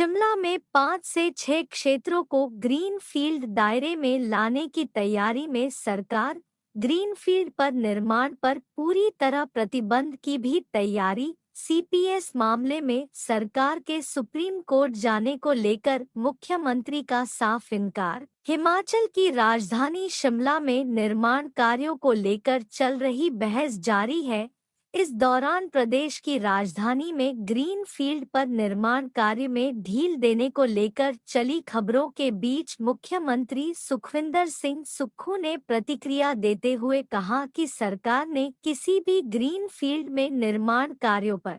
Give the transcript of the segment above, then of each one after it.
शिमला में 5 से 6 क्षेत्रों को ग्रीन फील्ड दायरे में लाने की तैयारी में सरकार। ग्रीन फील्ड पर निर्माण पर पूरी तरह प्रतिबंध की भी तैयारी। सीपीएस मामले में सरकार के सुप्रीम कोर्ट जाने को लेकर मुख्यमंत्री का साफ इनकार। हिमाचल की राजधानी शिमला में निर्माण कार्यों को लेकर चल रही बहस जारी है। इस दौरान प्रदेश की राजधानी में ग्रीन फील्ड पर निर्माण कार्य में ढील देने को लेकर चली खबरों के बीच मुख्यमंत्री सुखविंदर सिंह सुक्खू ने प्रतिक्रिया देते हुए कहा कि सरकार ने किसी भी ग्रीन फील्ड में निर्माण कार्यों पर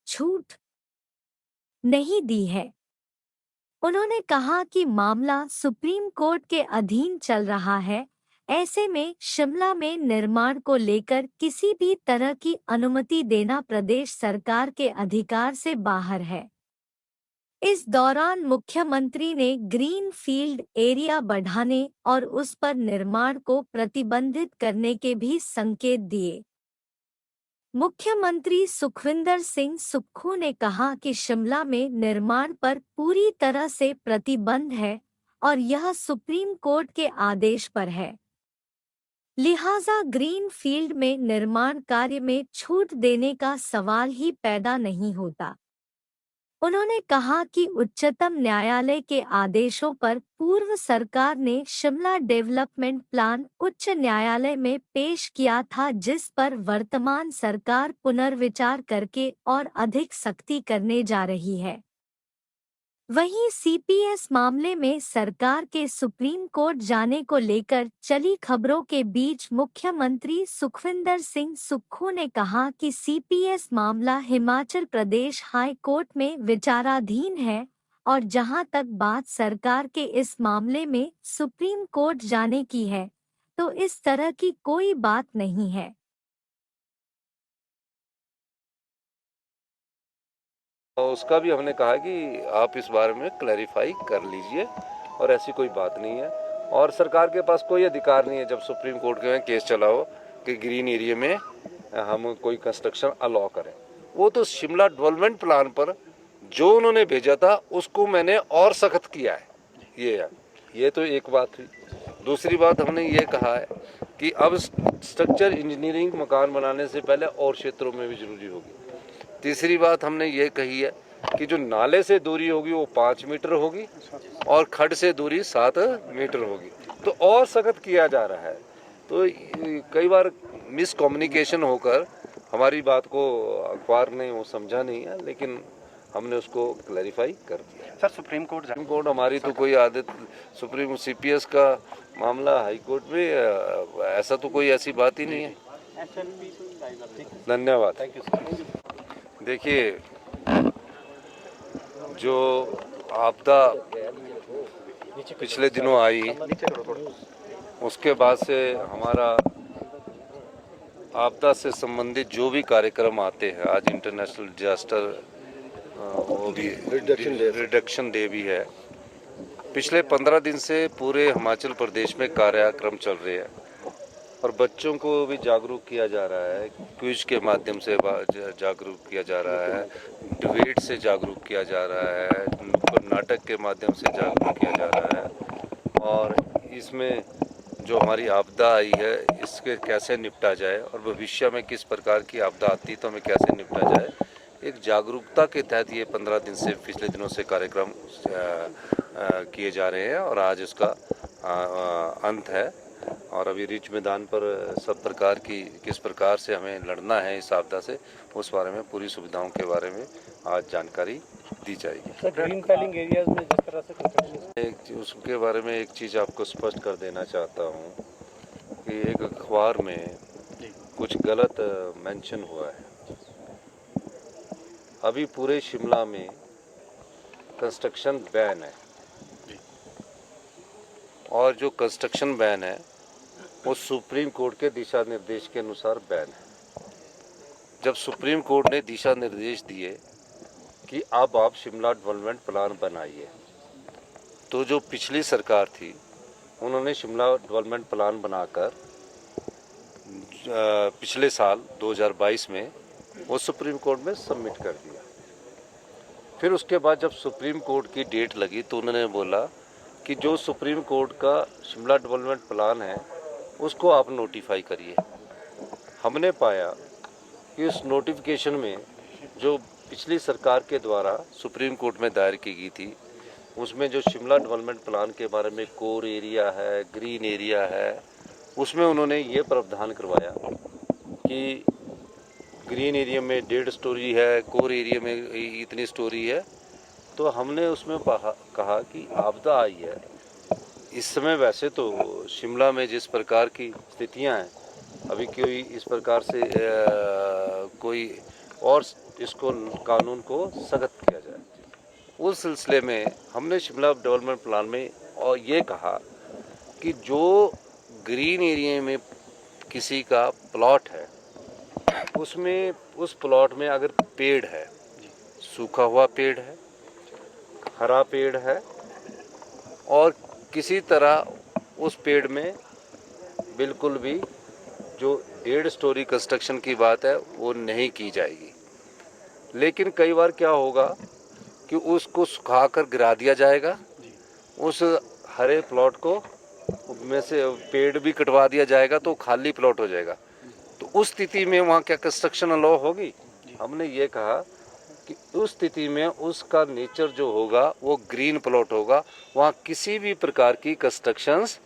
छूट नहीं दी है। उन्होंने कहा कि मामला सुप्रीम कोर्ट के अधीन चल रहा है। ऐसे में शिमला में निर्माण को लेकर किसी भी तरह की अनुमति देना प्रदेश सरकार के अधिकार से बाहर है। इस दौरान मुख्यमंत्री ने ग्रीन फील्ड एरिया बढ़ाने और उस पर निर्माण को प्रतिबंधित करने के भी संकेत दिए। मुख्यमंत्री सुखविंदर सिंह सुक्खू ने कहा कि शिमला में निर्माण पर पूरी तरह से प्रतिबंध है और यह सुप्रीम कोर्ट के आदेश पर है। लिहाजा ग्रीन फील्ड में निर्माण कार्य में छूट देने का सवाल ही पैदा नहीं होता। उन्होंने कहा कि उच्चतम न्यायालय के आदेशों पर पूर्व सरकार ने शिमला डेवलपमेंट प्लान उच्च न्यायालय में पेश किया था, जिस पर वर्तमान सरकार पुनर्विचार करके और अधिक सख्ती करने जा रही है। वहीं सीपीएस मामले में सरकार के सुप्रीम कोर्ट जाने को लेकर चली खबरों के बीच मुख्यमंत्री सुखविंदर सिंह सुक्खू ने कहा कि सीपीएस मामला हिमाचल प्रदेश हाई कोर्ट में विचाराधीन है और जहां तक बात सरकार के इस मामले में सुप्रीम कोर्ट जाने की है, तो इस तरह की कोई बात नहीं है। उसका भी हमने कहा कि आप इस बारे में क्लैरिफाई कर लीजिए और ऐसी कोई बात नहीं है और सरकार के पास कोई अधिकार नहीं है जब सुप्रीम कोर्ट के में केस चला हो कि ग्रीन एरिया में हम कोई कंस्ट्रक्शन अलाउ करें। वो तो शिमला डेवलपमेंट प्लान पर जो उन्होंने भेजा था उसको मैंने और सख्त किया है। ये तो एक बात हुई। दूसरी बात हमने ये कहा है कि अब स्ट्रक्चर इंजीनियरिंग मकान बनाने से पहले और क्षेत्रों में भी जरूरी होगी। तीसरी बात हमने ये कही है कि जो नाले से दूरी होगी वो 5 मीटर होगी और खड्ड से दूरी 7 मीटर होगी, तो और सख्त किया जा रहा है। तो कई बार मिस कम्युनिकेशन होकर हमारी बात को अखबार ने वो समझा नहीं है, लेकिन हमने उसको क्लैरिफाई कर दिया। सर सुप्रीम कोर्ट हमारी तो कोई आदत, सुप्रीम सीपीएस का मामला हाई कोर्ट में, ऐसा तो कोई ऐसी बात ही नहीं है। धन्यवाद। Thank you sir. देखिए, जो आपदा पिछले दिनों आई उसके बाद से हमारा आपदा से संबंधित जो भी कार्यक्रम आते हैं, आज इंटरनेशनल डिजास्टर वो भी रिडक्शन डे भी है। पिछले 15 दिन से पूरे हिमाचल प्रदेश में कार्यक्रम चल रहे हैं और बच्चों को भी जागरूक किया जा रहा है, क्विज के माध्यम से जागरूक किया जा रहा है, डिबेट से जागरूक किया जा रहा है, नाटक के माध्यम से जागरूक किया जा रहा है और इसमें जो हमारी आपदा आई है इसके कैसे निपटा जाए और भविष्य में किस प्रकार की आपदा आती तो हमें कैसे निपटा जाए, एक जागरूकता के तहत ये 15 दिन से पिछले दिनों से कार्यक्रम किए जा रहे हैं और आज उसका अंत है। और अभी रिच मैदान पर सब प्रकार की किस प्रकार से हमें लड़ना है इस आपदा से, उस बारे में पूरी सुविधाओं के बारे में आज जानकारी दी जाएगी। सर ग्रीन फील्डिंग एरियाज में जिस तरह से उसके बारे में एक चीज़ आपको स्पष्ट कर देना चाहता हूँ कि एक अखबार में कुछ गलत मेंशन हुआ है। अभी पूरे शिमला में कंस्ट्रक्शन बैन है और जो कंस्ट्रक्शन बैन है वो सुप्रीम कोर्ट के दिशा निर्देश के अनुसार बैन है। जब सुप्रीम कोर्ट ने दिशा निर्देश दिए कि अब आप शिमला डेवलपमेंट प्लान बनाइए, तो जो पिछली सरकार थी उन्होंने शिमला डेवलपमेंट प्लान बनाकर पिछले साल 2022 में वो सुप्रीम कोर्ट में सबमिट कर दिया। फिर उसके बाद जब सुप्रीम कोर्ट की डेट लगी तो उन्होंने बोला कि जो सुप्रीम कोर्ट का शिमला डेवलपमेंट प्लान है उसको आप नोटिफाई करिए। हमने पाया कि उस नोटिफिकेशन में जो पिछली सरकार के द्वारा सुप्रीम कोर्ट में दायर की गई थी उसमें जो शिमला डेवलपमेंट प्लान के बारे में कोर एरिया है, ग्रीन एरिया है, उसमें उन्होंने ये प्रावधान करवाया कि ग्रीन एरिया में 1.5 स्टोरी है, कोर एरिया में इतनी स्टोरी है। तो हमने उसमें कहा कि आपदा आई है इस समय। वैसे तो शिमला में जिस प्रकार की स्थितियां हैं, अभी कोई इस प्रकार से कोई और इसको कानून को सख्त किया जाए। उस सिलसिले में हमने शिमला डेवलपमेंट प्लान में और ये कहा कि जो ग्रीन एरिया में किसी का प्लॉट है उसमें उस प्लॉट में अगर पेड़ है, सूखा हुआ पेड़ है, हरा पेड़ है और किसी तरह उस पेड़ में बिल्कुल भी जो 1.5 स्टोरी कंस्ट्रक्शन की बात है वो नहीं की जाएगी। लेकिन कई बार क्या होगा कि उसको सुखाकर गिरा दिया जाएगा, उस हरे प्लॉट को में से पेड़ भी कटवा दिया जाएगा तो खाली प्लॉट हो जाएगा। तो उस स्थिति में वहाँ क्या कंस्ट्रक्शन अलाउ होगी? हमने ये कहा कि उस स्थिति में उसका नेचर जो होगा वो ग्रीन प्लॉट होगा, वहाँ किसी भी प्रकार की कंस्ट्रक्शंस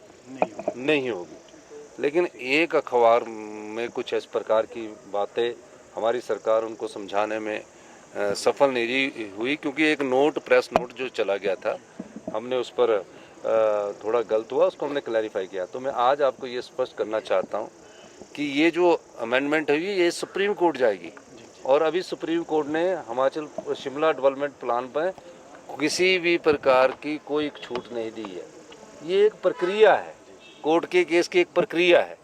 नहीं होगी। लेकिन एक अखबार में कुछ इस प्रकार की बातें हमारी सरकार उनको समझाने में सफल नहीं हुई, क्योंकि एक नोट, प्रेस नोट जो चला गया था, हमने उस पर थोड़ा गलत हुआ, उसको हमने क्लैरिफाई किया। तो मैं आज आपको ये स्पष्ट करना चाहता हूँ कि ये जो अमेंडमेंट हुई ये सुप्रीम कोर्ट जाएगी और अभी सुप्रीम कोर्ट ने हिमाचल शिमला डेवलपमेंट प्लान पर किसी भी प्रकार की कोई छूट नहीं दी है। ये एक प्रक्रिया है, कोर्ट के केस की एक प्रक्रिया है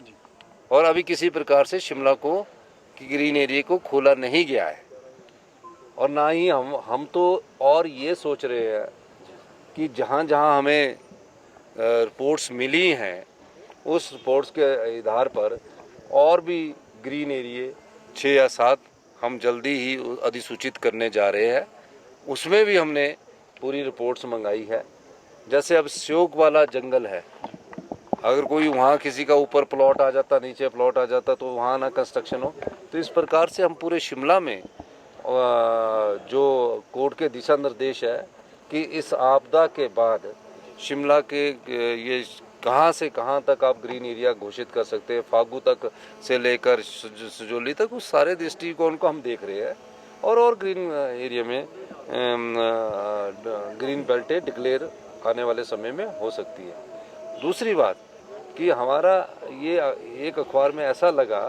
और अभी किसी प्रकार से शिमला को ग्रीन एरिया को खोला नहीं गया है। और ना ही हम तो और ये सोच रहे हैं कि जहाँ जहाँ हमें रिपोर्ट्स मिली हैं उस रिपोर्ट्स के आधार पर और भी ग्रीन एरिया 6 या 7 हम जल्दी ही अधिसूचित करने जा रहे हैं। उसमें भी हमने पूरी रिपोर्ट्स मंगाई है। जैसे अब श्योक वाला जंगल है, अगर कोई वहाँ किसी का ऊपर प्लॉट आ जाता, नीचे प्लॉट आ जाता तो वहाँ ना कंस्ट्रक्शन हो। तो इस प्रकार से हम पूरे शिमला में जो कोर्ट के दिशा निर्देश है कि इस आपदा के बाद शिमला के ये कहाँ से कहाँ तक आप ग्रीन एरिया घोषित कर सकते हैं, फागू तक से लेकर सजौली तक, उस सारे दृष्टिकोण को हम देख रहे हैं। और ग्रीन एरिया में ग्रीन बेल्टें डिक्लेयर आने वाले समय में हो सकती है। दूसरी बात कि हमारा ये एक अखबार में ऐसा लगा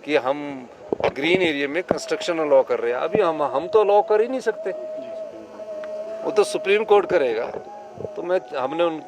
कि हम ग्रीन एरिया में कंस्ट्रक्शन लॉ कर रहे हैं। अभी हम तो लॉ कर ही नहीं सकते, वो तो सुप्रीम कोर्ट करेगा। तो हमने